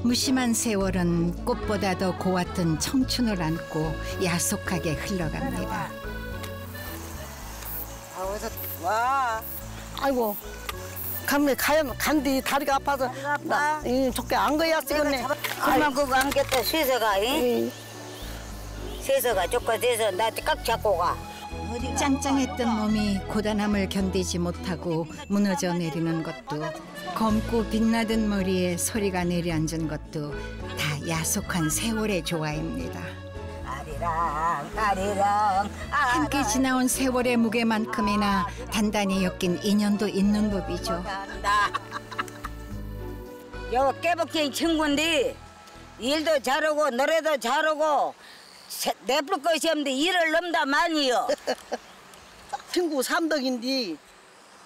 무심한 세월은 꽃보다 더 고왔던 청춘을 안고 야속하게 흘러갑니다. 와. 아이고, 간디 다리가 아파서 나 좋게 안 거야 찍었네. 그만 그거 안겠다 쇠서가 쇠서가 조금 돼서 나한테 깍 잡고 가. 짱짱했던 몸이 고단함을 견디지 못하고 무너져 내리는 것도, 검고 빛나던 머리에 소리가 내려앉은 것도 다 야속한 세월의 조화입니다. 아리랑 함께 지나온 세월의 무게만큼이나 단단히 엮인 인연도 있는 법이죠. 요 깨박쟁이 친구인데 일도 잘하고 노래도 잘하고 내쁠 것이 없는데 일을 넘다 많이요. 친구 삼덕인데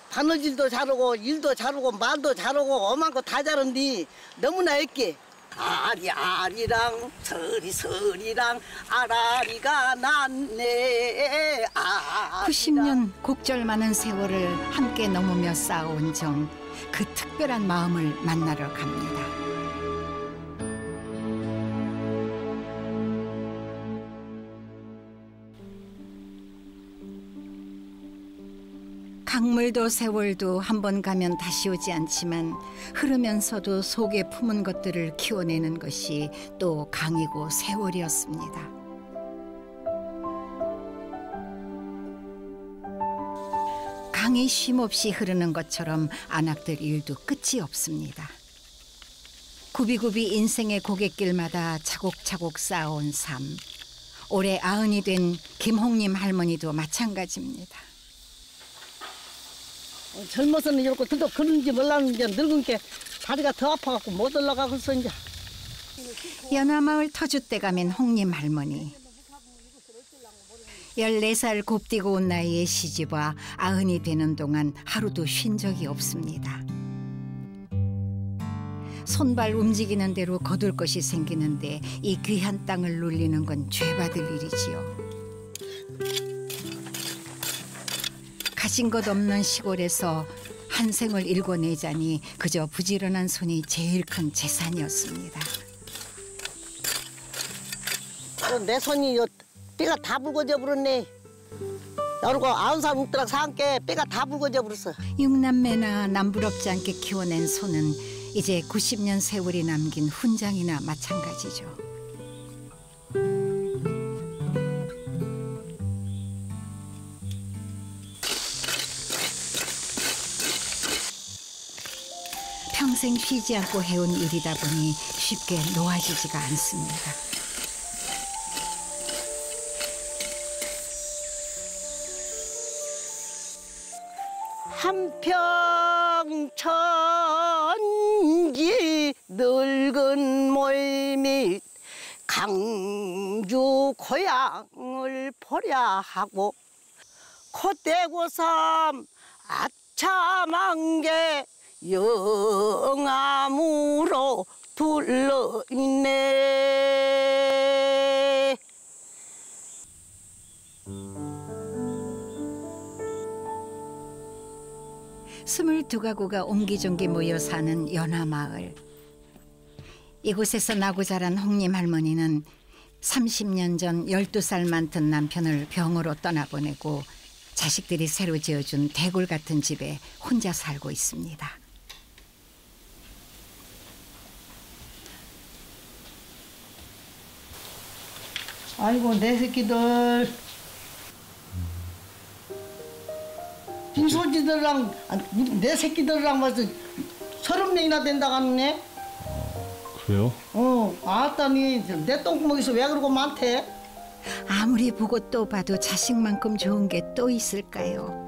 바느질도 잘하고 일도 잘하고 말도 잘하고 엄한 거 다 잘한디 너무나 했게. 아리랑 서리랑 아라리가 났네. 90년 곡절 많은 세월을 함께 넘으며 쌓아온 정, 그 특별한 마음을 만나러 갑니다. 강물도 세월도 한 번 가면 다시 오지 않지만 흐르면서도 속에 품은 것들을 키워내는 것이 또 강이고 세월이었습니다. 강이 쉼없이 흐르는 것처럼 안악들 일도 끝이 없습니다. 굽이굽이 인생의 고갯길마다 차곡차곡 쌓아온 삶. 올해 90이 된 김홍림 할머니도 마찬가지입니다. 젊어서는 이렇게 들도 그런지 몰랐는데 늙은 게 다리가 더 아파갖고 못 올라가고서 이제. 연화마을 터줏대 감인 홍림 할머니. 14살 곱디고 온 나이에 시집와 90이 되는 동안 하루도 쉰 적이 없습니다. 손발 움직이는 대로 거둘 것이 생기는데 이 귀한 땅을 놀리는 건 죄받을 일이지요. 가진 것 없는 시골에서 한 생을 일궈내자니 그저 부지런한 손이 제일 큰 재산이었습니다. 내 손이 뼈가 다 붉어져 버렸네. 여러고 90살 묵더락 사한께 뼈가 다 붉어져 버렸어. 6남매나 남부럽지 않게 키워낸 손은 이제 90년 세월이 남긴 훈장이나 마찬가지죠. 평생 쉬지 않고 해온 일이다 보니 쉽게 놓아지지가 않습니다. 한평천지 늙은 몰밑 강주 고향을 보랴 하고 콧대고3 아참한 게 영암으로 둘러있네. 스물두 가구가 옹기종기 모여 사는 연화마을. 이곳에서 나고 자란 홍림 할머니는 30년 전 12살 많던 남편을 병으로 떠나보내고 자식들이 새로 지어준 대골 같은 집에 혼자 살고 있습니다. 아이고 내 새끼들 빈소지들랑 내 새끼들랑 벌써 30명이나 된다고 하네. 그래요? 아따니 내 똥구멍에서 왜 그러고 많대? 아무리 보고 또 봐도 자식만큼 좋은 게 또 있을까요?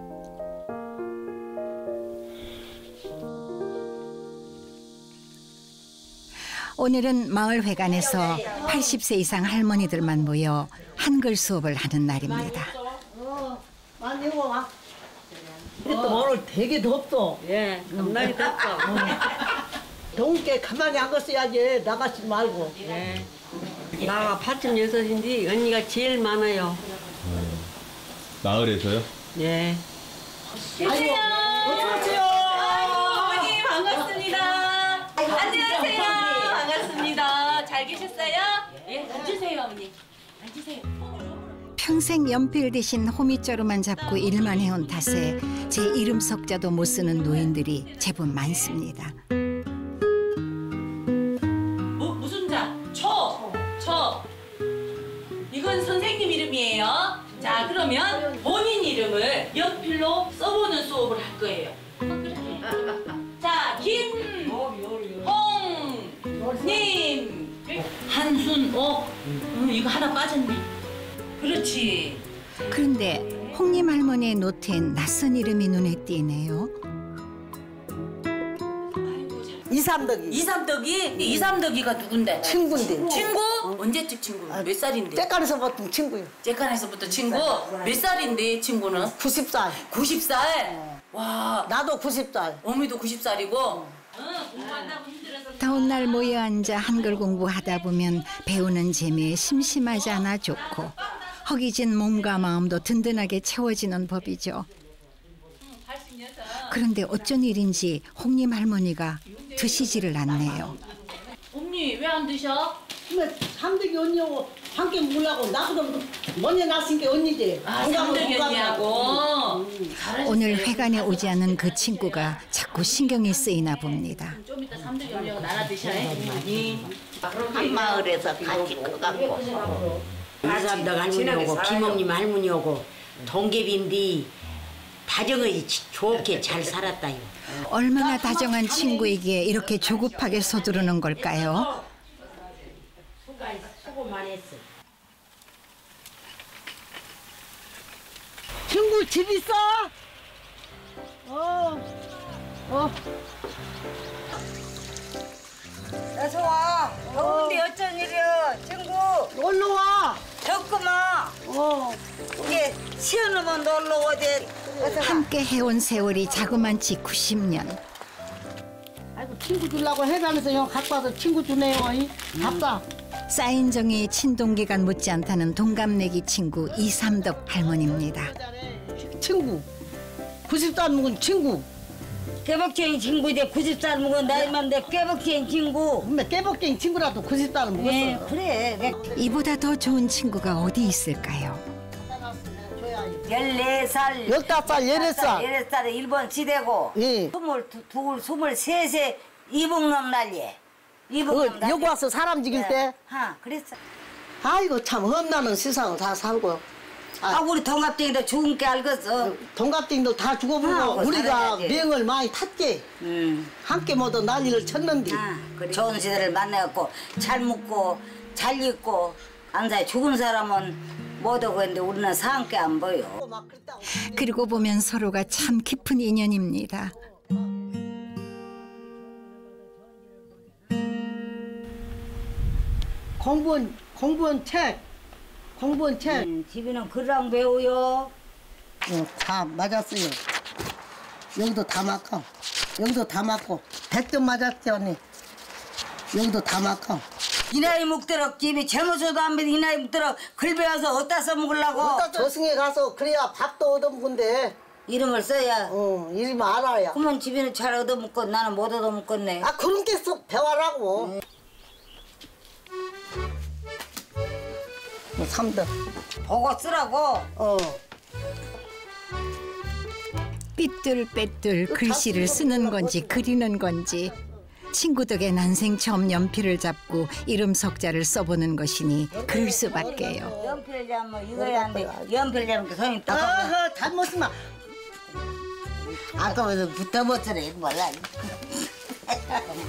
오늘은 마을 회관에서 80세 이상 할머니들만 모여 한글 수업을 하는 날입니다. 많이 오고 와. 또 오늘 되게 덥어. 예, 겁나게 덥죠. 더운 게 가만히 앉았어야지 나가지 말고. 예. 나가 86인데 언니가 제일 많아요. 마을에서요? 예. 계세요. 어서오세요. 어머니 반갑습니다. 안녕하세요. 반갑습니다. 계셨어요? 예, 앉으세요, 어머니. 앉으세요. 평생 연필 대신 호미자루만 잡고 일만 해온 탓에 제 이름 석자도 못 쓰는 노인들이 제법 많습니다. 무슨 자? 초. 이건 선생님 이름이에요. 자, 그러면 본인 이름을 연필로 써보는 수업을 할 거예요. 자, 김홍님, 한순옥. 이거 하나 빠졌네. 그렇지. 그런데 홍님 할머니의 노트엔 낯선 이름이 눈에 띄네요. 이삼덕이. 이삼덕이가 누군데? 친구인데. 친구? 언제쯤 친구? 몇 살인데? 째깔에서부터 친구요. 째칸에서부터 친구? 몇 살인데 친구는? 90살. 90살? 와, 나도 90살. 어미도 90살이고? 공부한다고 힘들어서. 더운 날 모여 앉아 한글 공부하다 보면 배우는 재미에 심심하지 않아 좋고 허기진 몸과 마음도 든든하게 채워지는 법이죠. 그런데 어쩐 일인지 홍님 할머니가 드시지를 않네요. 언니 왜 안 드셔? 삼덕이 언니하고 함께 먹으려고 나보다 먼저 났으니까 언니지. 삼덕이 언니하고. 오늘 회관에 오지 않은 그 친구가 자꾸 신경이 쓰이나 봅니다. 좀 이따 삼덕이 언니하고 나눠 드셔. 언니. 한 마을에서 같이 커갖고. 이삼덕 할머니하고 김홍님 할머니하고 동갑인데 다정하게 좋게 잘 살았다요. 얼마나 다정한 친구에게 이렇게 조급하게 서두르는 걸까요? 수고만 했어. 친구 집 있어? 어서 와. 더운데 어쩐 일이야, 친구. 놀러 와. 덥구만. 이게 시원하면 놀러 오지. 어서 와. 함께 해온 세월이 자그만치 90년. 아이고 친구 주려고 해가면서 형 갖고 와서 친구 주네요. 밥사. 쌓인 정이 친동기간 못지않다는 동갑내기 친구 이삼덕 할머니입니다. 친구. 90살 먹은 친구. 깨복쟁이 친구지. 90살 먹은 나이만 돼. 깨복쟁이 친구. 근데 깨복갱이 친구라도 90살은 먹었어. 네, 그래. 이보다 더 좋은 친구가 어디 있을까요? 14살. 15살, 14살. 14살에 일본 시대고. 예. 22, 23세 이북놈 난리에. 이북놈 난리. 여기 와서 사람 죽일 때. 그랬어. 아이고 참 험나는 세상을 다 살고. 우리 동갑쟁이도 죽은 게 알겠어. 동갑생들 다 죽어보고 우리가 살아야지. 명을 많이 탔지. 함께 모두 난리를 쳤는데. 그래. 좋은 시대를 만나갖고 잘 먹고 잘 입고 안사에 죽은 사람은 못 오고 했는데 우리는 상께 안 보여. 그리고 보면 서로가 참 깊은 인연입니다. 공부한 책. 집에는 글랑 배우요. 다 맞았어요. 여기도 다 맞고. 여기도 다 맞고. 100점 맞았지 언니. 여기도 다 맞고. 이 나이 먹도록 집이 젊어서도 안 배도 이 나이 먹도록 글 배워서 어디다 써먹으려고. 저승에 가서 그래야 밥도 얻어먹은데. 이름을 써야. 이름 알아야. 그러면 집에는 잘 얻어먹고 나는 못 얻어먹겠네. 그런 게 쏙 배워라고. 삼덕. 보고 쓰라고. 삐뚤빼뚤 글씨를 쓰는 건지 그리는 건지 친구 덕에 난생 처음 연필을 잡고 이름 석자를 써보는 것이니 그럴 수밖에요. 연필 잡으면 이거야 안 돼. 연필 잡으면 그 손이 딱. 잘못 쓰면. 아까부터 붙어못 쓰래. 몰라.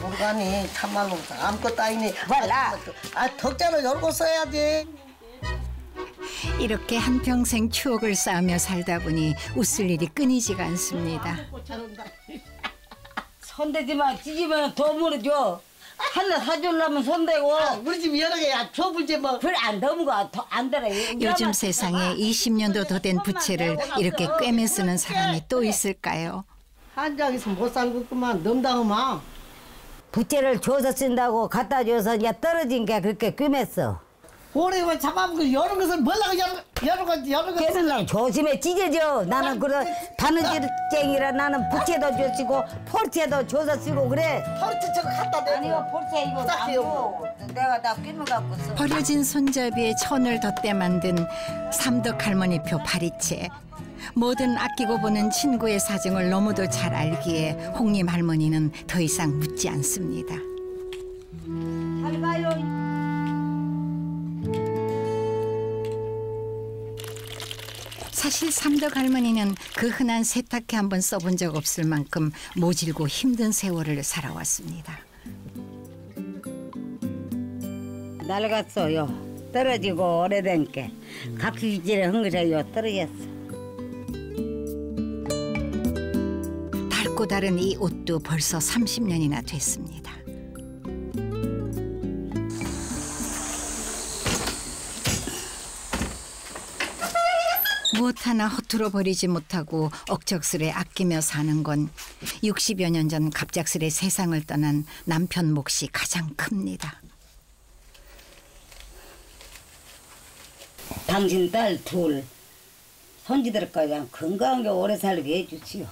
모르가니 참말로 아무것도 아니네. 몰라. 덕자를 열고 써야지. 이렇게 한평생 추억을 쌓으며 살다 보니 웃을 일이 끊이지가 않습니다. 손대지마. 찢으면 도움을 줘. 하나 사주려면 손대고. 우리 집 여러 개야 줘불지 뭐. 그래 안 더무가 안 들어. 요즘 세상에 20년도 더 된 부채를 이렇게 꿰매 쓰는 사람이 또 있을까요? 한 장에서 못 살겠구만. 넘당하면. 부채를 줘서 쓴다고 갖다 줘서 이제 떨어진 게 그렇게 꿰맸어. 오래고 잡아먹고 여러 것을 몰라고 여러 것. 깨슬랑 조심해 찢어져. 나는 그런 바느질쟁이라 나는 부채도 줬고 폴체도 줘서 쓰고 그래. 펄트 저거 갖다 대. 아니요 폴체 이거 싹이요. 내가 다 끼면 갖고 써. 버려진 손잡이에 천을 덧대 만든 삼덕 할머니표 파리채. 뭐든 아끼고 보는 친구의 사정을 너무도 잘 알기에 홍림 할머니는 더 이상 묻지 않습니다. 잘 가요. 사실 삼덕 할머니는 그 흔한 세탁기 한번 써본 적 없을 만큼 모질고 힘든 세월을 살아왔습니다. 낡았어요. 떨어지고 오래된 게 각질에 흥그려요. 떨어졌어. 닳고 다른 이 옷도 벌써 30년이나 됐습니다. 무엇 하나 허투루 버리지 못하고 억척스레 아끼며 사는 건 60여 년 전 갑작스레 세상을 떠난 남편 몫이 가장 큽니다. 당신 딸 둘 손지들까지 건강하게 오래 살게 해주지요.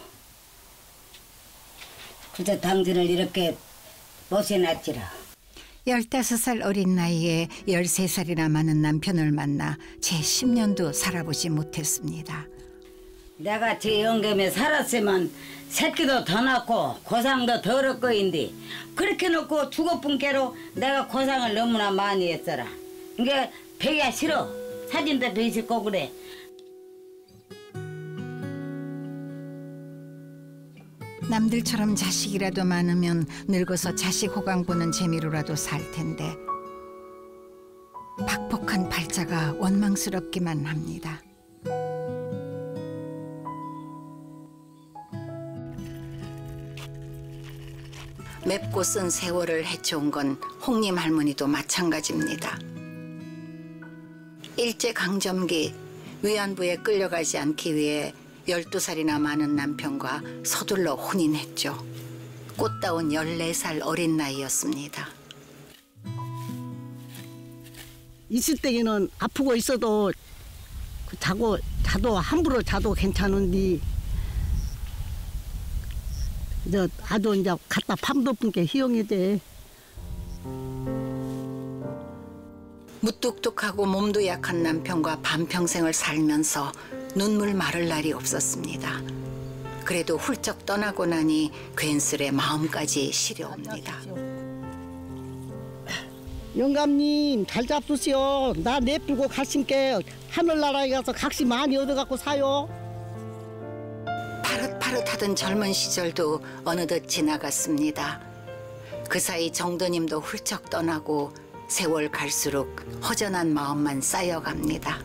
그저 당신을 이렇게 모셔놨지라. 15살 어린 나이에 13살이나 많은 남편을 만나 채 10년도 살아보지 못했습니다. 내가 제 영감에 살았으면 새끼도 더 낳고 고상도 덜 할 거인데 그렇게 놓고 죽어뿐 깨로 내가 고상을 너무나 많이 했더라. 이게 배기가 싫어. 사진도 배실 거 그래. 남들처럼 자식이라도 많으면 늙어서 자식 호강 보는 재미로라도 살 텐데 팍폭한 팔자가 원망스럽기만 합니다. 맵고 쓴 세월을 헤쳐온 건 홍림 할머니도 마찬가지입니다. 일제강점기 위안부에 끌려가지 않기 위해 12살이나 많은 남편과 서둘러 혼인했죠. 꽃다운 14살 어린 나이였습니다. 있을 때에는 아프고 있어도 자도 함부로 자도 괜찮은데 아주 이제 갖다 밤도푼 게 희용이 돼. 무뚝뚝하고 몸도 약한 남편과 반평생을 살면서 눈물 마를 날이 없었습니다. 그래도 훌쩍 떠나고 나니 괜스레 마음까지 시려옵니다. 영감님 잘 잡수시오. 나 내쁘고 가심께 하늘나라에 가서 각시 많이 얻어갖고 사요. 파릇파릇하던 젊은 시절도 어느덧 지나갔습니다. 그 사이 정도님도 훌쩍 떠나고 세월 갈수록 허전한 마음만 쌓여갑니다.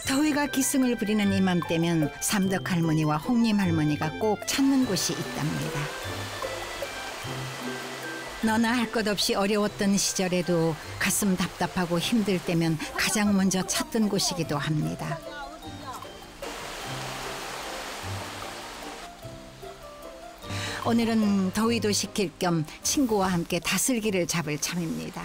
더위가 기승을 부리는 이맘때면 삼덕 할머니와 홍림 할머니가 꼭 찾는 곳이 있답니다. 너나 할 것 없이 어려웠던 시절에도 가슴 답답하고 힘들 때면 가장 먼저 찾던 곳이기도 합니다. 오늘은 더위도 식힐 겸 친구와 함께 다슬기를 잡을 참입니다.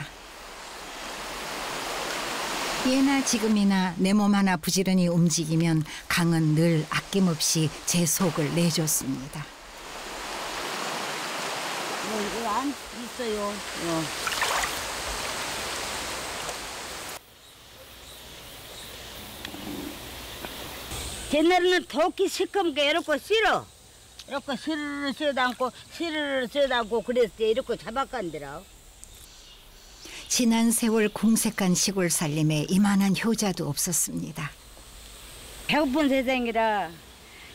예나 지금이나 내 몸 하나 부지런히 움직이면 강은 늘 아낌없이 제 속을 내줬습니다. 이거 안 있어요. 옛날에는 도끼 시커멓게 이렇게 싫어. 이렇게 스르르 쓰다 않고 스르르 쓰다 않고 그랬지. 이렇게 잡아간더라. 지난 세월 궁색한 시골 살림에 이만한 효자도 없었습니다. 배고픈 세상이라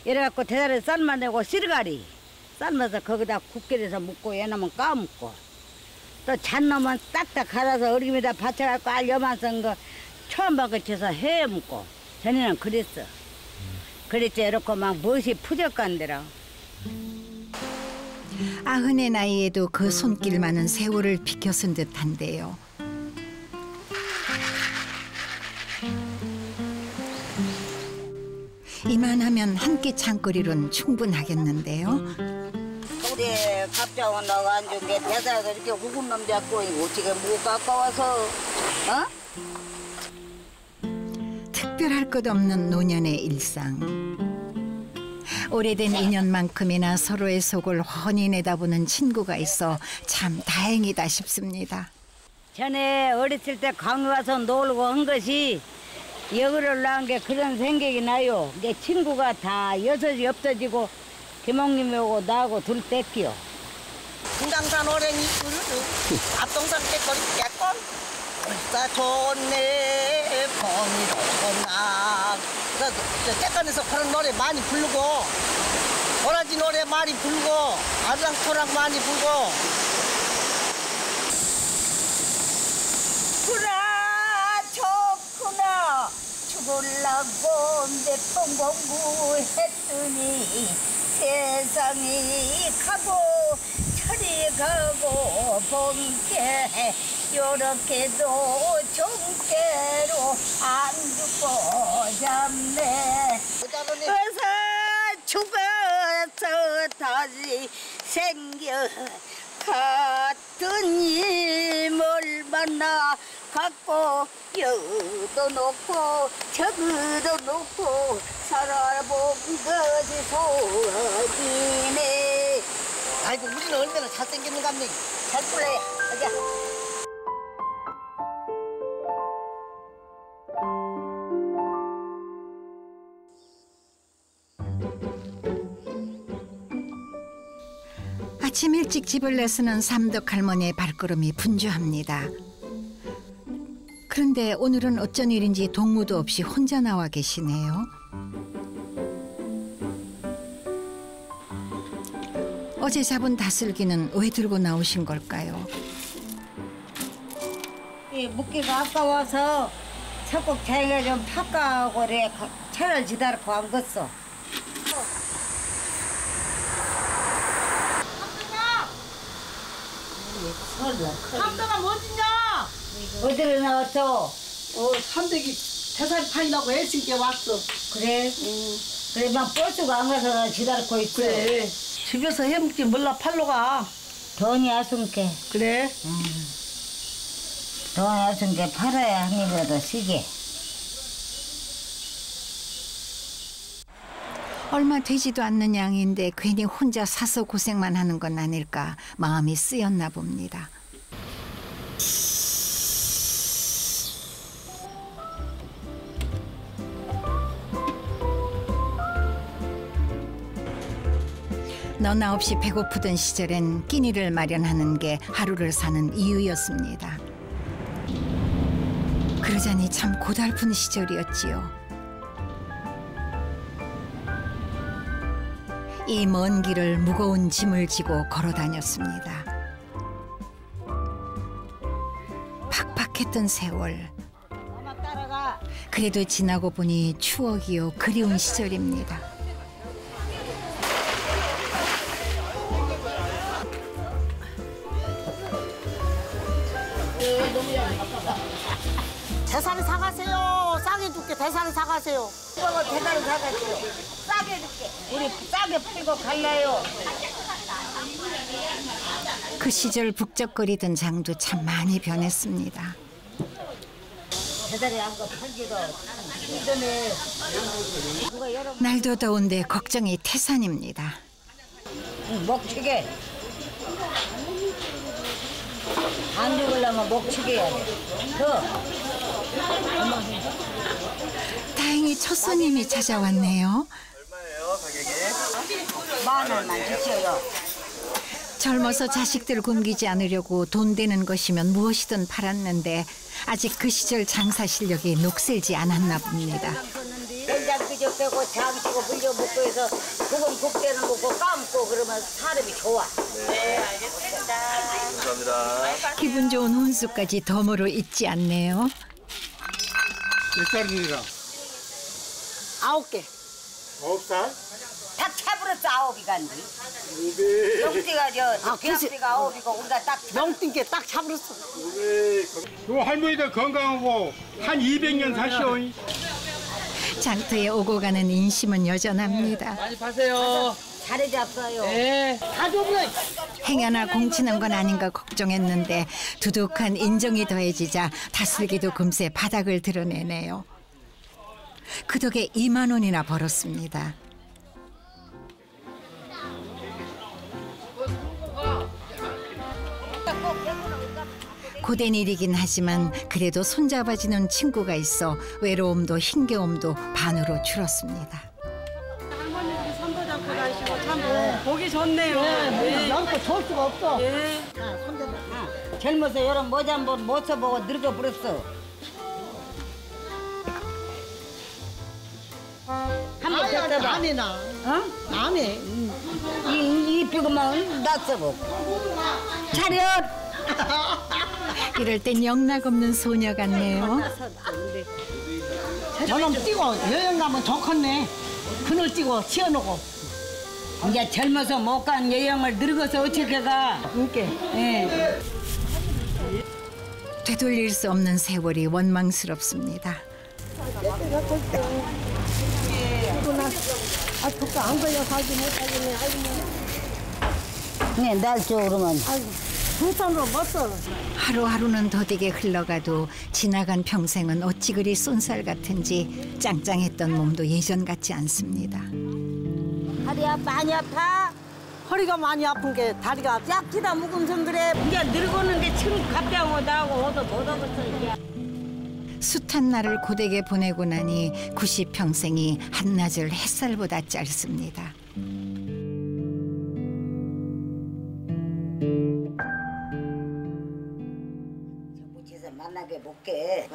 이래갖고 대다리 삶아내고 시르가리 삶아서 거기다 국기에서 묻고 얘나면 까먹고 또 잔놈은 딱딱 갈아서 어리기에다 받쳐갖고 알려만 쓴 거 처음 바꿔쳐서 해 묻고 전에는 그랬어. 그랬지 이렇게 막 멋이 푸적간대라. 아흔의 나이에도 그 손길만은 세월을 비켜쓴 듯한데요. 이만하면 한 끼 찬거리로는 충분하겠는데요. 우리 갑자기 나가 앉은 게 대사가 이렇게 우군 놈 잡고 어떻게 못 가까워서 특별할 것 없는 노년의 일상. 오래된 인연만큼이나 서로의 속을 훤히 내다보는 친구가 있어 참 다행이다 싶습니다. 전에 어렸을 때 강에 와서 놀고 한 것이 여기를 나온 게 그런 생각이 나요. 이제 친구가 다 여섯이 없어지고 김홍님하고 나하고 둘 뺏기요. 금강산 오랭이 앞동산 깨거리 깨건 울사 좋네 봄이로구나. 그래서 깨건에서 그런 노래 많이 부르고 도라지 노래 많이 부르고 아랑토랑 많이 부르고 구나 좋구나 죽을라고 몇 번 공부했더니 세상이 가고 철이 가고 봄께 요렇게도 종께로 안 죽고 잡네 어서 죽어서 다시 생겨 같은 힘을 만나 갖고 여도 놓고 저도 놓고 살아본 것이 소원이네. 아이고 우리는 얼마나 잘생겼는갑니. 잘 불러야 가자. 아침 일찍 집을 나서는 삼덕 할머니의 발걸음이 분주합니다. 그런데 오늘은 어쩐 일인지 동무도 없이 혼자 나와 계시네요. 어제 잡은 다슬기는 왜 들고 나오신 걸까요? 이 묵기가 아까워서 석국 자기가 좀 팍가하고 그래 차를 지다르고 안 걷어. 감동아 뭐지냐? 어디로 나왔어? 삼대기 대살 파이라고 애쓰게 왔어. 그래? 그래 막 버스가 안 가서 지다르고 있어. 그래. 집에서 해먹지 몰라 팔러 가. 돈이 아순게. 그래. 돈이 아순게 팔아야 한 입이라도 쓰게. 얼마 되지도 않는 양인데 괜히 혼자 사서 고생만 하는 건 아닐까 마음이 쓰였나 봅니다. 너나 없이 배고프던 시절엔 끼니를 마련하는 게 하루를 사는 이유였습니다. 그러자니 참 고달픈 시절이었지요. 이 먼 길을 무거운 짐을 지고 걸어 다녔습니다. 팍팍했던 세월. 엄마 따라가. 그래도 지나고 보니 추억이요 그리운 시절입니다. 대사를 사가세요. 싸게 줄게. 대사를 사가세요. 이거 대가리 사가지고 싸게 줄게. 우리 싸게 팔고 갈래요. 그 시절 북적거리던 장도 참 많이 변했습니다. 대가리 한 거 팔기도 힘드네. 누가 여러 날도 더운데 걱정이 태산입니다. 목치게. 안 죽으려면 목치게 해야 돼. 더. 다행히 첫 손님이 찾아왔네요. 얼마예요, 가격이? 10,000원만 주세요. 젊어서 자식들 굶기지 않으려고 돈 되는 것이면 무엇이든 팔았는데 아직 그 시절 장사 실력이 녹슬지 않았나 봅니다. 된장 끄적 빼고 장치고 물려 먹고 해서 그건 굽게는 먹고 감고 그러면 사람이 좋아. 네, 알겠습니다. 감사합니다. 기분 좋은 혼수까지 덤으로 잊지 않네요. 몇 살이라? 9개. 9살? 다 차버렸어. 9이 간디. 명띠가 배합띠가 9이고 우리가 딱 명띠게 딱 잡았어. 요 할머니들 건강하고 한 200년 사시오. 장터에 오고 가는 인심은 여전합니다. 많이 파세요. 잘해 잡어요. 네. 행여나 공치는 건 아닌가 걱정했는데 두둑한 인정이 더해지자 다슬기도 금세 바닥을 드러내네요. 그 덕에 2만 원이나 벌었습니다. 고된 일이긴 하지만 그래도 손잡아주는 친구가 있어 외로움도 힘겨움도 반으로 줄었습니다. 할머니들이 손도 잡고 다니시고 참 보기 좋네요. 연고 좋을 수가 없어. 예. 젊어서 이런 모자 한번 못 써보고 늙어 버렸어. 한번 됐다봐. 안 해, 나. 어? 안 해. 이 비고만 나 써보. 차렷. 이럴 땐 영락없는 소녀 같네요. 저놈 뛰고 여행 가면 더 컸네. 그늘 뛰고 치워놓고. 이제 젊어서 못 간 여행을 늙어서 어떻게 가? 이렇게. 예. 되돌릴 수 없는 세월이 원망스럽습니다. 아, 그거 안 걸려 살지 못하겠네. 아이고, 네, 날 줘, 그러면. 아이고, 두 손으로 못 써. 하루하루는 더디게 흘러가도 지나간 평생은 어찌 그리 쏜살 같은지 짱짱했던 몸도 예전 같지 않습니다. 다리야 많이 아파? 허리가 많이 아픈 게 다리가 짝지다 묵은성 그래. 이제 늙었는데 층 갑자기 나오고 얻어 못 얻었어 이제. 숱한 날을 고되게 보내고 나니 90평생이 한낮을 햇살보다 짧습니다. 무치에서 만나게 볼게.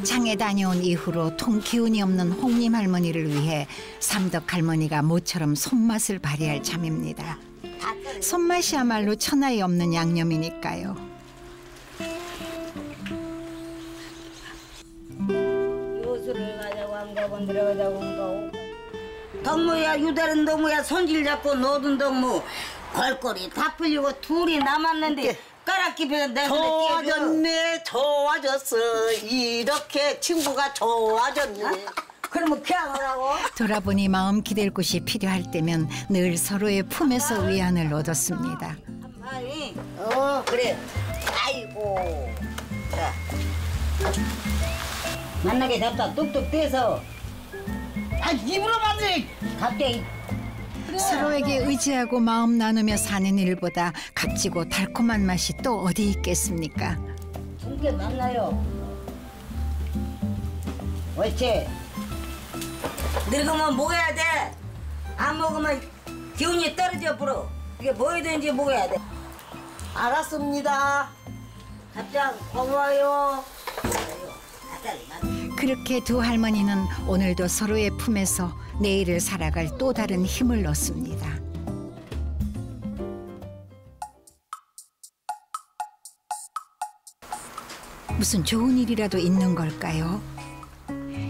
장에 다녀온 이후로 통 기운이 없는 홍림 할머니를 위해 삼덕 할머니가 모처럼 손맛을 발휘할 참입니다. 손맛이야말로 천하에 없는 양념이니까요. 요술을 가자고 한 거고 들어가자고 한 거고. 덕무야 유다른 덕무야 손질 잡고 노든 덕무 걸거리 다 풀리고 둘이 남았는데 까락기에서 내가 좋아졌네, 좋아졌어. 이렇게 친구가 좋아졌네. 그러면 그냥 하라고? 돌아보니 마음 기댈 곳이 필요할 때면 늘 서로의 품에서 위안을 얻었습니다. 아이, 그래. 아이고. 자. 만나게 잡다 뚝뚝 떼서 아, 입으로 만지. 갑자기 서로에게 의지하고 마음 나누며 사는 일보다 값지고 달콤한 맛이 또 어디 있겠습니까? 중게 만나요. 옳지. 늙으면 먹어야 돼. 안 먹으면 기운이 떨어져 버려. 이게 뭐이든지 먹어야 돼. 알았습니다. 갑자기 고마워요. 그렇게 두 할머니는 오늘도 서로의 품에서 내일을 살아갈 또 다른 힘을 얻습니다. 무슨 좋은 일이라도 있는 걸까요?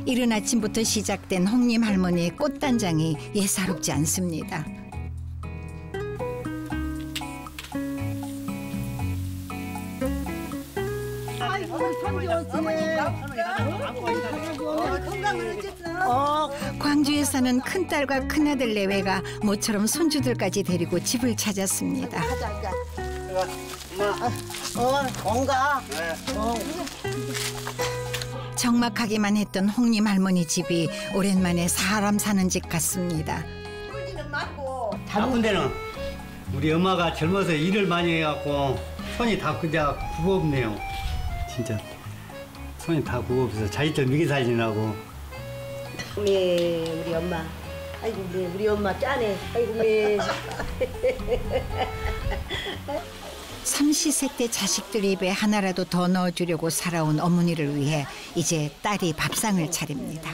이른 아침부터 시작된 홍림 할머니의 꽃단장이 예사롭지 않습니다. 광주에 사는 큰딸과 큰아들 내외가 모처럼 손주들까지 데리고 집을 찾았습니다. 뭔가. 적막하기만 했던 홍림 할머니 집이 오랜만에 사람 사는 집 같습니다. 바쁜 데는 우리 엄마가 젊어서 일을 많이 해갖고 손이 다 그냥 굽었네요. 진짜 손이 다 굽어서 자기들 먹이 살리느라고. 우리 엄마. 아이고 우리 엄마 짜네. 아이고 30세 자식들 입에 하나라도 더 넣어주려고 살아온 어머니를 위해 이제 딸이 밥상을 차립니다.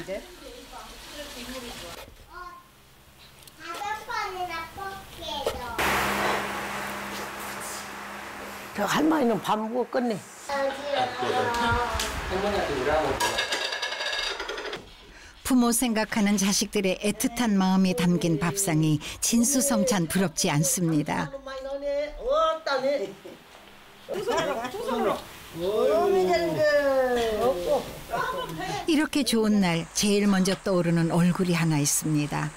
저 할머니는 밥 먹고 끝내. 부모 생각하는 자식들의 애틋한 마음이 담긴 밥상이 진수성찬 부럽지 않습니다. 이렇게 좋은 날 제일 먼저 떠오르는 얼굴이 하나 있습니다.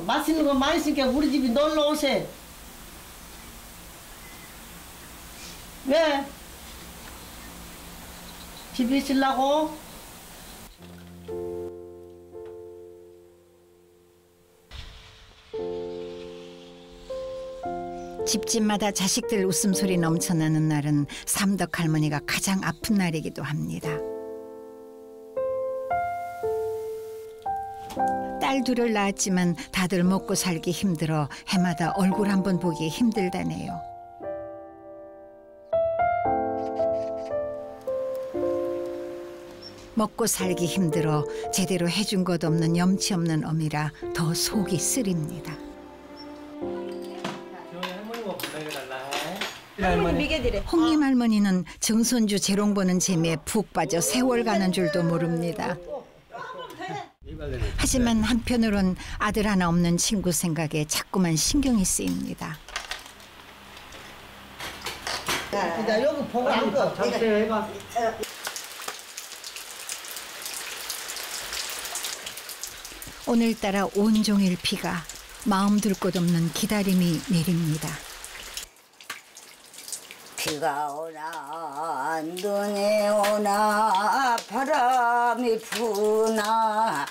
맛있는 거 많이 있으니까 우리 집에 놀러 오세요. 왜? 집에 있으려고? 집집마다 자식들 웃음소리 넘쳐나는 날은 삼덕 할머니가 가장 아픈 날이기도 합니다. 딸 둘을 낳았지만 다들 먹고 살기 힘들어 해마다 얼굴 한번 보기 힘들다네요. 먹고 살기 힘들어 제대로 해준 것 없는 염치 없는 어미라 더 속이 쓰립니다. 홍림 할머니는 정손주 재롱 보는 재미에 푹 빠져 세월 가는 줄도 모릅니다. 하지만 한편으론 아들 하나 없는 친구 생각에 자꾸만 신경이 쓰입니다. 자, 여기 보고 앉아. 해봐. 오늘따라 온종일 비가 마음 둘 곳 없는 기다림이 내립니다. 비가 오나 눈이 오나 바람이 부나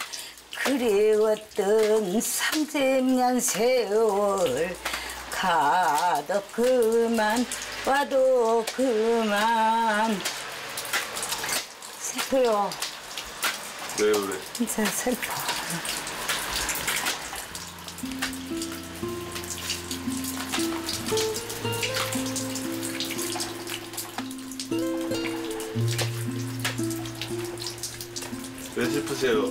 그리웠던 30년 세월 가도 그만 와도 그만. 슬퍼요. 왜 그래? 진짜 슬퍼. 왜 슬프세요?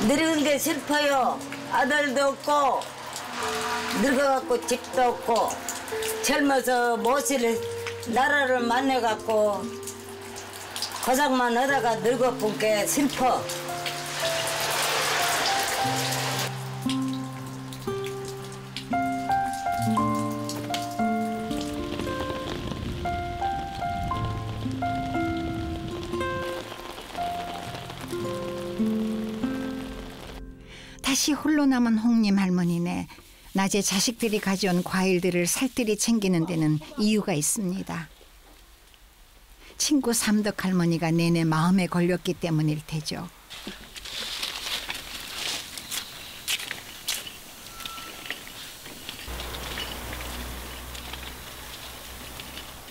늙은 게 슬퍼요. 아들도 없고 늙어갖고 집도 없고 젊어서 모실 나라를 만나갖고 고생만 하다가 늙어본 게 슬퍼. 다시 홀로 남은 홍림 할머니네. 낮에 자식들이 가져온 과일들을 살뜰히 챙기는 데는 이유가 있습니다. 친구 삼덕 할머니가 내내 마음에 걸렸기 때문일 테죠.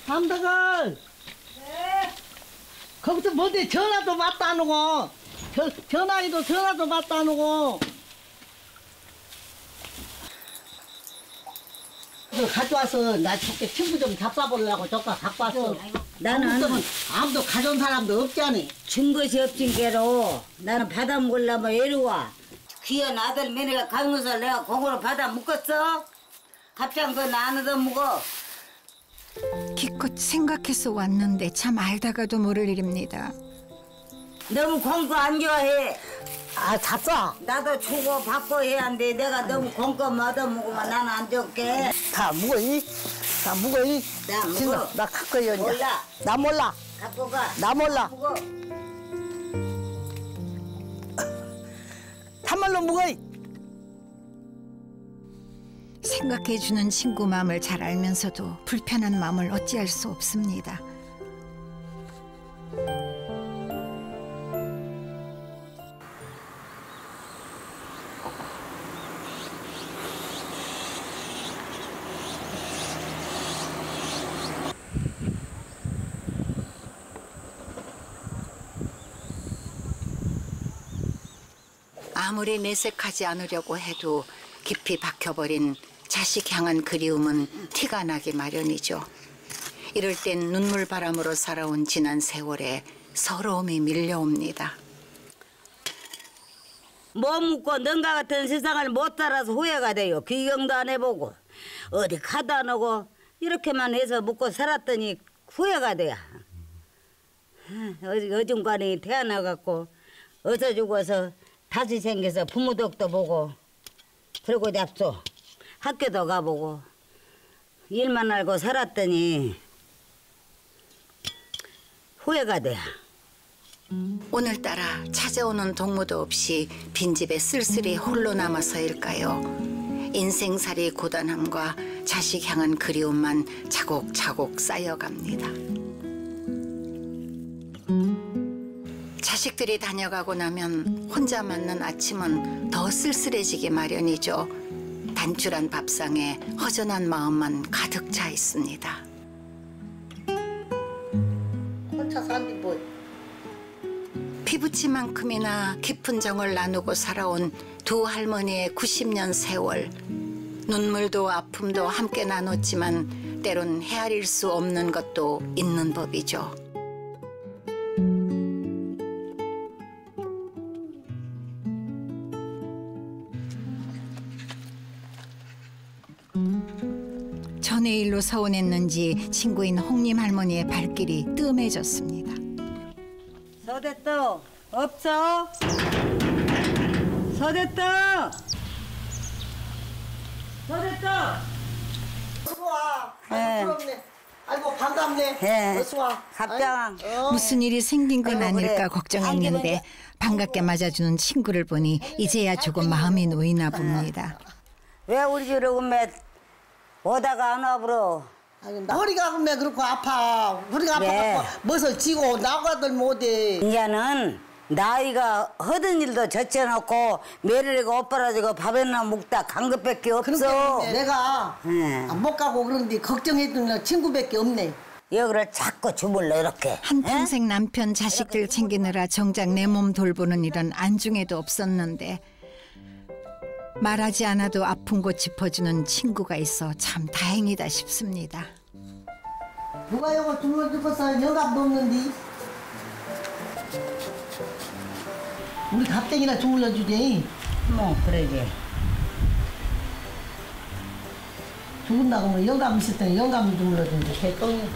삼덕을. 네. 거기서 뭔데 전화도 맞다 안 오고. 전화도 맞다 안 오고. 가져와서 나 저께 친구 좀 잡숴보려고 저까 갖고 왔어. 나는 아무도 가져온 사람도 없잖아. 준 것이 없진 게로 나는 받아 먹으려면 이리와. 귀한 아들 며느리가 가는 것을 내가 공으로 받아 먹었어? 갑자기 그거 나 안 얻어먹어. 기껏 생각해서 왔는데 참 알다가도 모를 일입니다. 너무 공부 안 좋아해. 아, 잡숴. 나도 주고 받고 해야 하는데 내가 너무 공거 얻어먹으면 나는 안 좋게. 다 묵어이. 다 묵어이. 나 묵어. 진짜 나 갖고 요. 몰라. 나 몰라. 갖고 가. 나 몰라. 묵어. 참말로 묵어이. 생각해주는 친구 마음을 잘 알면서도 불편한 마음을 어찌할 수 없습니다. 아무리 내색하지 않으려고 해도 깊이 박혀버린 자식 향한 그리움은 티가 나기 마련이죠. 이럴 땐 눈물바람으로 살아온 지난 세월에 서러움이 밀려옵니다. 뭐 묻고 너가 같은 세상을 못 살아서 후회가 돼요. 귀경도 안 해보고 어디 가도 안 오고 이렇게만 해서 묻고 살았더니 후회가 돼요. 어중간에 태어나갖고 어서 죽어서 다시 생겨서 부모 덕도 보고 그러고 잡소 학교도 가보고 일만 알고 살았더니 후회가 돼. 오늘따라 찾아오는 동무도 없이 빈집에 쓸쓸히 홀로 남아서일까요? 인생살이 고단함과 자식 향한 그리움만 차곡차곡 쌓여갑니다. 자식들이 다녀가고 나면 혼자 맞는 아침은 더 쓸쓸해지기 마련이죠. 단출한 밥상에 허전한 마음만 가득 차 있습니다. 혼자 산디 뭐. 피부치만큼이나 깊은 정을 나누고 살아온 두 할머니의 90년 세월. 눈물도 아픔도 함께 나눴지만 때론 헤아릴 수 없는 것도 있는 법이죠. 전의 일로 서운했는지 친구인 홍림 할머니의 발길이 뜸해졌습니다. 서대떡 없어? 서대떡! 서대떡! 어서 와. 네. 부럽네. 아이고 반갑네. 네. 어서 와. 갑장. 무슨 일이 생긴 건 아이고, 아닐까 그래. 걱정했는데 반갑게 맞아주는 친구를 보니 이제야 조금 마음이 놓이나 봅니다. 왜 우리 집에 오면 오다가 안 와버려? 아니, 허리가 그러면 그렇고 아파. 허리가 네. 아파갖고 멋을 쥐고 나가들 못해. 이제는 나이가 허든 일도 젖혀놓고 며느리가 옷 빨아주고 밥이나 먹다 간 것밖에 없어. 그러니까 내가 못 가고 그런데 걱정해주는 친구밖에 없네. 여기를 자꾸 주물러 이렇게. 한평생 남편 자식들 챙기느라 정작 내 몸 돌보는 일은 안중에도 없었는데 말하지 않아도 아픈 곳 짚어주는 친구가 있어 참 다행이다 싶습니다. 누가 이거 주물주고서 영감도 없는데 우리 갑땡이나 주물러주지. 뭐 그러지. 죽은다고 뭐 영감 있을 때는 영감 주물러주는데 개똥이.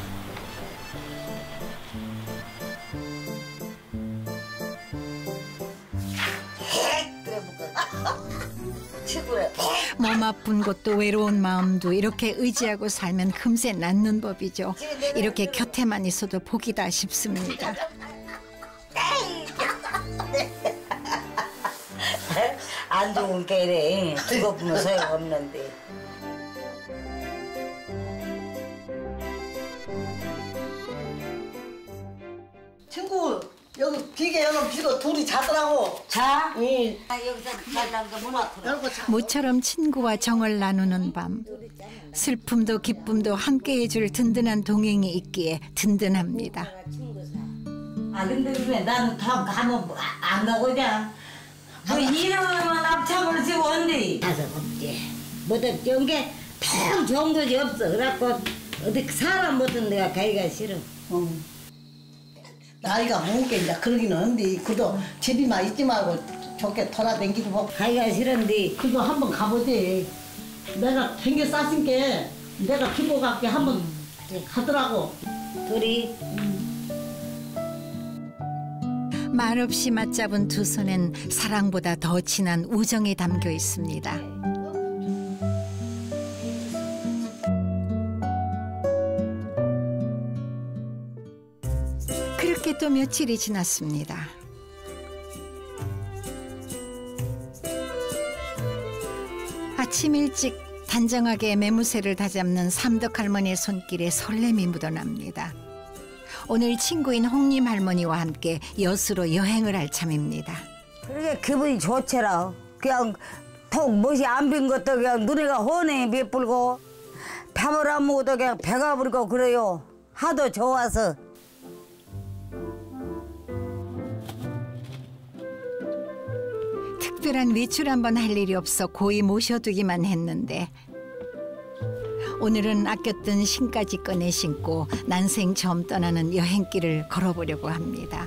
몸 아픈 것도 외로운 마음도 이렇게 의지하고 살면 금세 낫는 법이죠. 이렇게 곁에만 있어도 복이다 싶습니다. 안 좋은 게 이래. 죽어보면 소용없는데. 친구 여기 비계 여는 비고 둘이 자더라고. 자? 응. 여기서 잘난 거 문 앞으로. 모처럼 친구와 정을 나누는 밤. 슬픔도 기쁨도 함께 해줄 든든한 동행이 있기에 든든합니다. 아 근데 왜 나는 다 가면 안 가고자? 뭐 이러면 앞차를 지고 온디. 가서 없지. 뭐든 연게 통 좋은 것이 없어. 그래갖고 어디 사람 못은 내가 가기가 싫어. 나이가 먹게 이제 그러기는 한데 그래도 집이만 있지 말고 좋게 돌아다니기도 하고. 가기가 싫은데. 그래도 한번 가보지. 내가 댕겨 싸신 게 내가 피고 갈게 한번 가더라고. 둘이. 말없이 맞잡은 두 손엔 사랑보다 더 진한 우정이 담겨 있습니다. 그렇게 또 며칠이 지났습니다. 아침 일찍 단정하게 매무새를 다잡는 삼덕 할머니의 손길에 설렘이 묻어납니다. 오늘 친구인 홍림 할머니와 함께 여수로 여행을 할 참입니다. 그러게 기분이 좋더라. 그냥 턱 못이 안 빈 것도 그냥 눈에가 훤히 비불고 밥을 안 먹어도 그냥 배가 부르고 그래요. 하도 좋아서. 특별한 외출 한번 할 일이 없어 고이 모셔두기만 했는데 오늘은 아꼈던 신까지 꺼내 신고 난생 처음 떠나는 여행길을 걸어보려고 합니다.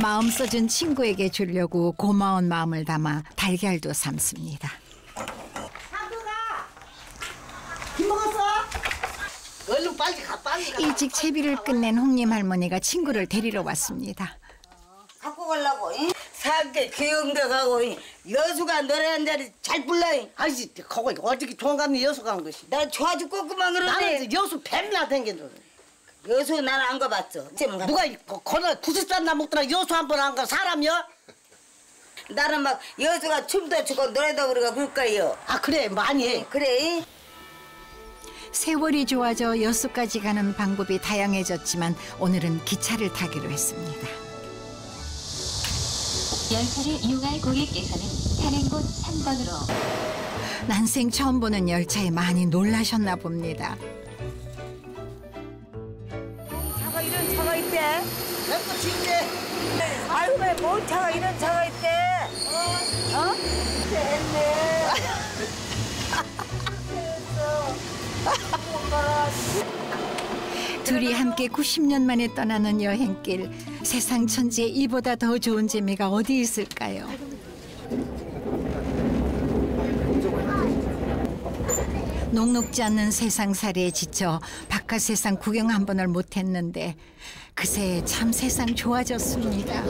마음 써준 친구에게 주려고 고마운 마음을 담아 달걀도 삶습니다. 김 먹었어? 얼른 빨리 가 빨리 가. 일찍 채비를 끝낸 홍림 할머니가 친구를 데리러 왔습니다. 갖고 가려고. 사게 귀여운데 가고 여수가 노래 한 자리 잘 불러. 아이씨 거기 어저께 종감이 여수 간 것이. 나 좋아 죽겠구만 그러네. 나는 여수 뱀나 댕겨. 여수 나는 안 가봤어. 누가 거기 90살 나먹더라 여수 한 번 안 가 사람이야? 나는 막 여수가 춤도 추고 노래도 부르고 그럴 거예요. 아 그래 많이 해. 그래. 세월이 좋아져 여수까지 가는 방법이 다양해졌지만 오늘은 기차를 타기로 했습니다. 열차를 이용할 고객께서는 타는 곳 3번으로. 난생 처음 보는 열차에 많이 놀라셨나 봅니다. 차가 이런 차가 있대. 내거 진짜. 아이고 뭔 차가 이런 차가 있대. 어? 됐네. 둘이 함께 90년 만에 떠나는 여행길. 세상 천지에 이보다 더 좋은 재미가 어디 있을까요? 녹록지 않는 세상살이에 지쳐 바깥 세상 구경 한 번을 못했는데 그새 참 세상 좋아졌습니다.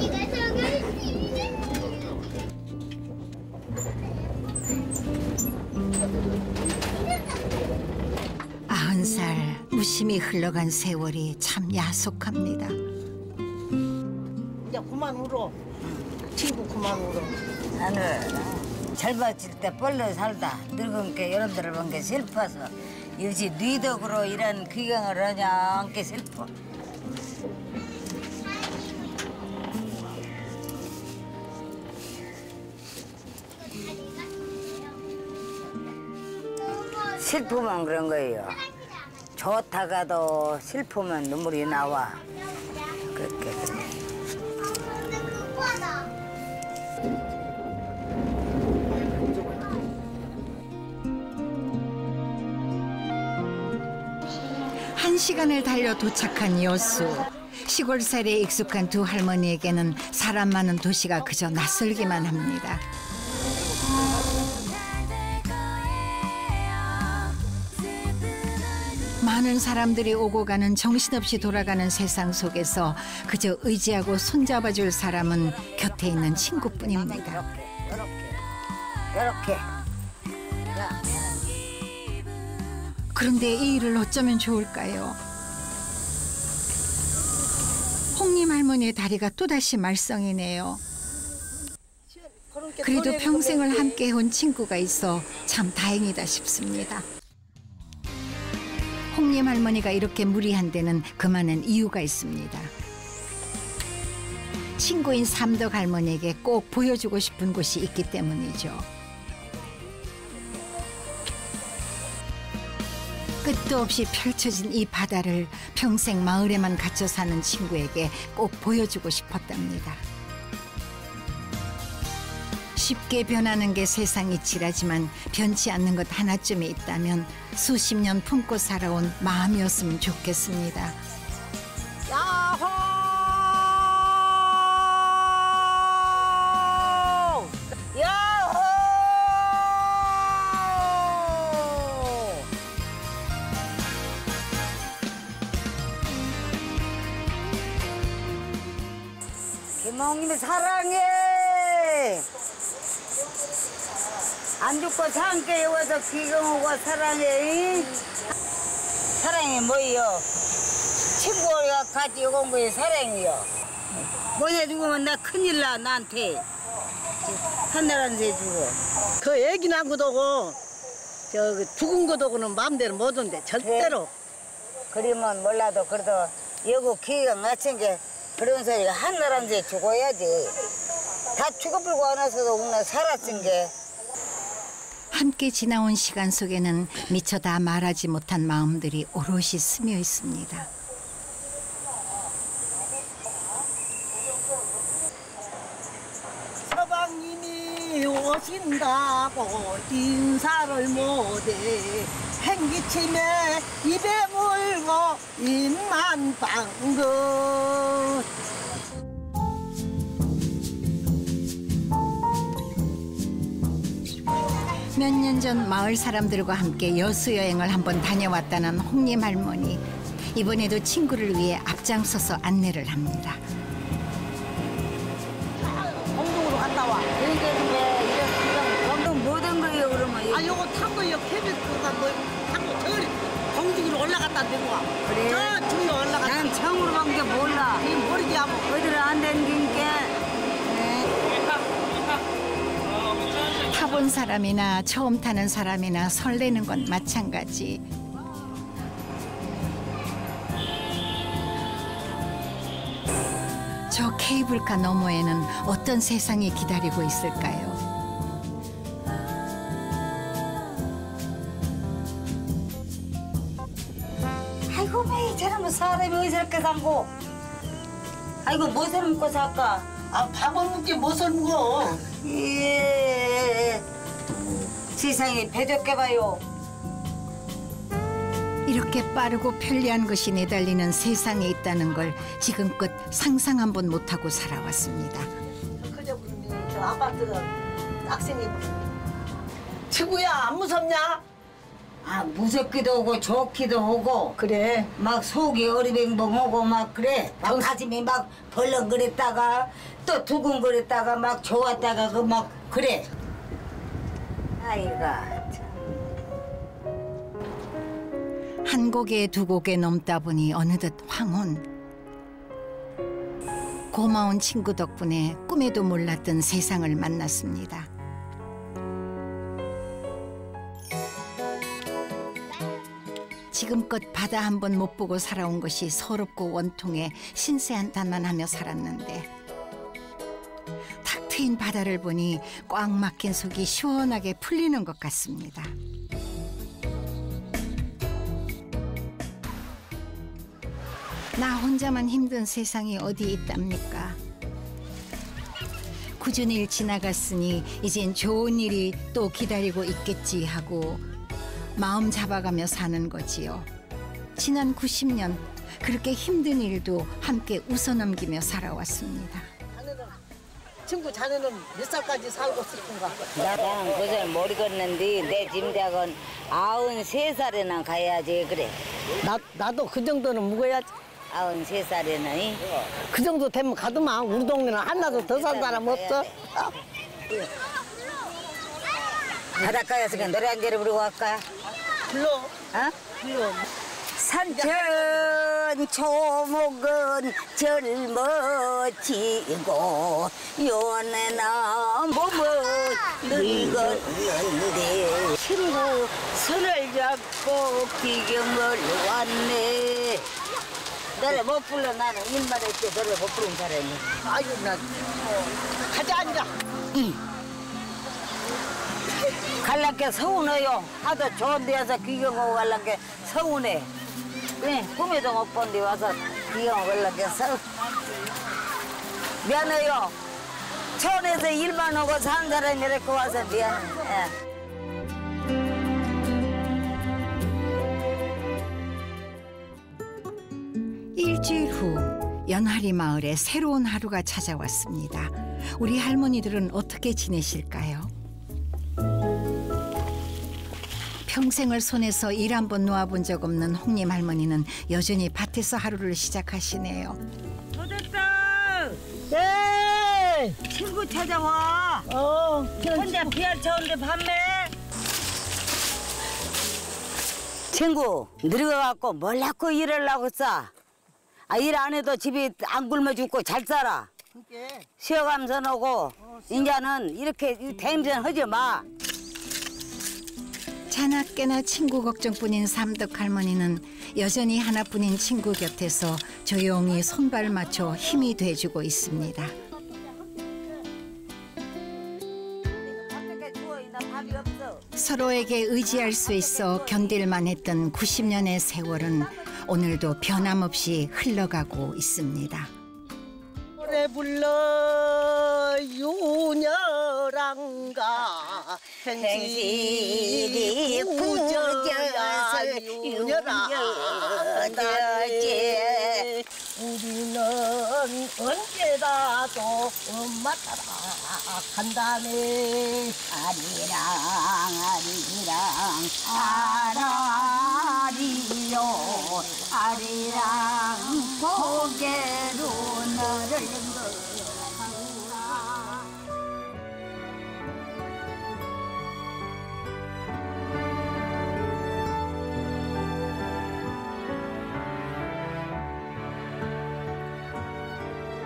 90살 무심히 흘러간 세월이 참 야속합니다. 이제 그만 울어. 친구 그만 울어. 나는 젊어질 때 뻘로 살다 늙은 게 여러분들을 본 게 슬퍼서 요새 네 덕으로 이런 귀경을 하냐 않게 슬퍼. 슬프면 그런 거예요. 좋다가도 슬프면 눈물이 나와. 그렇게 그래. 한 시간을 달려 도착한 여수. 시골살에 익숙한 두 할머니에게는 사람 많은 도시가 그저 낯설기만 합니다. 많은 사람들이 오고 가는 정신없이 돌아가는 세상 속에서 그저 의지하고 손잡아줄 사람은 곁에 있는 친구뿐입니다. 이렇게. 그런데 이 일을 어쩌면 좋을까요? 홍림 할머니의 다리가 또다시 말썽이네요. 그래도 평생을 함께 해온 친구가 있어 참 다행이다 싶습니다. 홍림 할머니가 이렇게 무리한 데는 그만한 이유가 있습니다. 친구인 삼덕 할머니에게 꼭 보여주고 싶은 곳이 있기 때문이죠. 끝도 없이 펼쳐진 이 바다를 평생 마을에만 갇혀 사는 친구에게 꼭 보여주고 싶었답니다. 쉽게 변하는 게 세상 이치라지만 변치 않는 것 하나쯤이 있다면 수십 년 품고 살아온 마음이었으면 좋겠습니다. 야호! 야호! 김홍님이 사랑해. 안 죽고 산께 와서 귀경하고 사랑해. 사랑이 뭐예요? 친구가 같이 온 거에 사랑이요. 뭐냐 죽으면 나 큰일 나 나한테. 하늘한테 죽어. 그 애기 낳은 거도고 저 죽은 거도고는 마음대로 못 온대 절대로. 그러면 몰라도 그래도 여고 귀경 마친 게 그런 소리가 하늘한테 죽어야지. 다 죽어버리고 안 와서도 오늘 살았은 게. 함께 지나온 시간 속에는 미처 다 말하지 못한 마음들이 오롯이 스며 있습니다. 서방님이 오신다고 인사를 못해 행기침에 입에 물고 입만 방긋. 몇 년 전 마을 사람들과 함께 여수 여행을 한번 다녀왔다는 홍림 할머니. 이번에도 친구를 위해 앞장서서 안내를 합니다. 공동으로 갔다 와. 그러니까 이런 공동 모든 거예요 그러면. 아 요거 탄 거요. 케빈스가 뭐 탄거 저리 공중으로 올라갔다 내고 와. 그래? 저 중에 올라갔다. 난 처음으로 간 게 몰라. 이 모르게 하고. 어디를 안 댕긴게. 타본 사람이나 처음 타는 사람이나 설레는 건 마찬가지. 저 케이블카 너머에는 어떤 세상이 기다리고 있을까요? 아이고 왜 저러면 사람이 어디서 이렇게 살고. 아이고 무엇을 먹고 살까. 아 밥을 먹게 무엇을 먹어. 예. 세상에 배적해봐요. 이렇게 빠르고 편리한 것이 내달리는 세상에 있다는 걸 지금껏 상상 한 번 못하고 살아왔습니다. 그저 저 아파트가 학생이 친구야 안 무섭냐? 아 무섭기도 하고 좋기도 하고. 그래. 막 속이 어리뱅벙하고 막 그래. 막 가슴이 막 벌렁거렸다가 또 두근거렸다가 막 좋았다가 그 막 그래. 아이가 한 곡에 두 곡에 넘다 보니 어느덧 황혼. 고마운 친구 덕분에 꿈에도 몰랐던 세상을 만났습니다. 지금껏 바다 한 번 못 보고 살아온 것이 서럽고 원통해 신세한탄만 하며 살았는데 탁 트인 바다를 보니 꽉 막힌 속이 시원하게 풀리는 것 같습니다. 나 혼자만 힘든 세상이 어디 있답니까? 굳은 일 지나갔으니 이젠 좋은 일이 또 기다리고 있겠지 하고 마음 잡아가며 사는 거지요. 지난 90년 그렇게 힘든 일도 함께 웃어넘기며 살아왔습니다. 친구 자네는 몇 살까지 살고 싶은가? 나는 그새 모르겠는데 내 짐작은 93살에나 가야지 그래. 나도 그 정도는 묵어야지. 93살에는. 그 정도 되면 가더만. 우리 동네는 하나도 더 산 사람 없어. 바닷가에서 그냥 노래 한 개를 부르고 갈까? 불러. 어? 불러. 산천 초목은 젊어지고 연애나 몸은 늙었는데 친구 손을 잡고 비경을 왔네. 노래 못 불러. 나는 일만 했지 노래 못 부르는 사람이. 아유 나 가자 앉아. 갈란게 서운해요. 하도 좋은 데서 귀경하고 갈란게 서운해. 그래 꿈에도 못 본 데 와서 귀경하고 갈란게 미안해요. 천에서 일만 하고 산 사람이 이렇게 와서 미안해. 일주일 후 연하리 마을에 새로운 하루가 찾아왔습니다. 우리 할머니들은 어떻게 지내실까요? 평생을 손에서 일 한 번 놓아본 적 없는 홍님 할머니는 여전히 밭에서 하루를 시작하시네요. 도됐다. 네. 친구 찾아와. 혼자 비할 쳐온데 밤에. 친구 늙어갖고 뭘 갖고 일을 하고 싸. 아, 일 안 해도 집이 안 굶어 죽고 잘 살아. 쉬어가면서 오고 이제는 이렇게 대임전 하지 마. 자나깨나 친구 걱정뿐인 삼덕 할머니는 여전히 하나뿐인 친구 곁에서 조용히 손발 맞춰 힘이 돼주고 있습니다. 서로에게 의지할 수 있어 견딜만 했던 90년의 세월은 오늘도 변함없이 흘러가고 있습니다. 노래 불러 유녀랑가 행실이 굳어져서 유녀랑가 우리는 언제라도 엄마 따라 간다네. 아리랑 아라리요 아리랑 고개로 너를